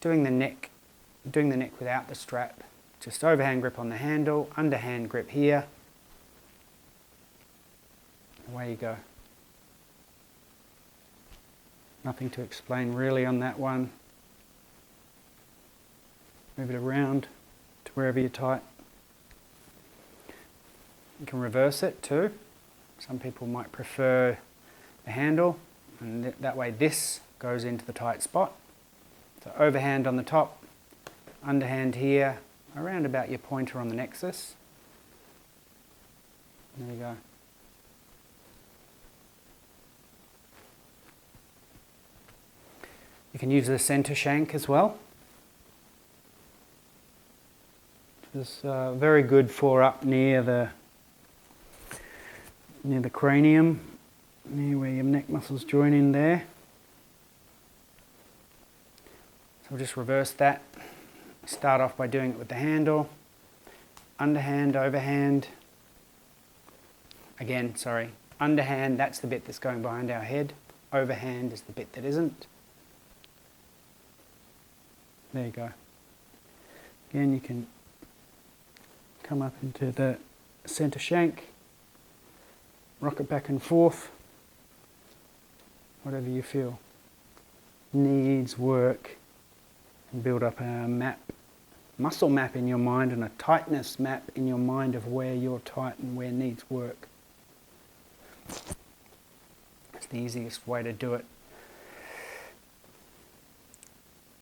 doing the neck without the strap. Just overhand grip on the handle, underhand grip here. Away you go. Nothing to explain really on that one. Move it around to wherever you're tight. You can reverse it too. Some people might prefer the handle, and that way this goes into the tight spot. So overhand on the top, underhand here, around about your pointer on the nexus. There you go. You can use the center shank as well. It's very good for up near the cranium, near where your neck muscles join in there. So we'll just reverse that. Start off by doing it with the handle. Underhand, overhand. Again, sorry. Underhand, that's the bit that's going behind our head. Overhand is the bit that isn't. There you go. Again, you can come up into the center shank, rock it back and forth, whatever you feel needs work, and build up a muscle map in your mind and a tightness map in your mind of where you're tight and where needs work. That's the easiest way to do it.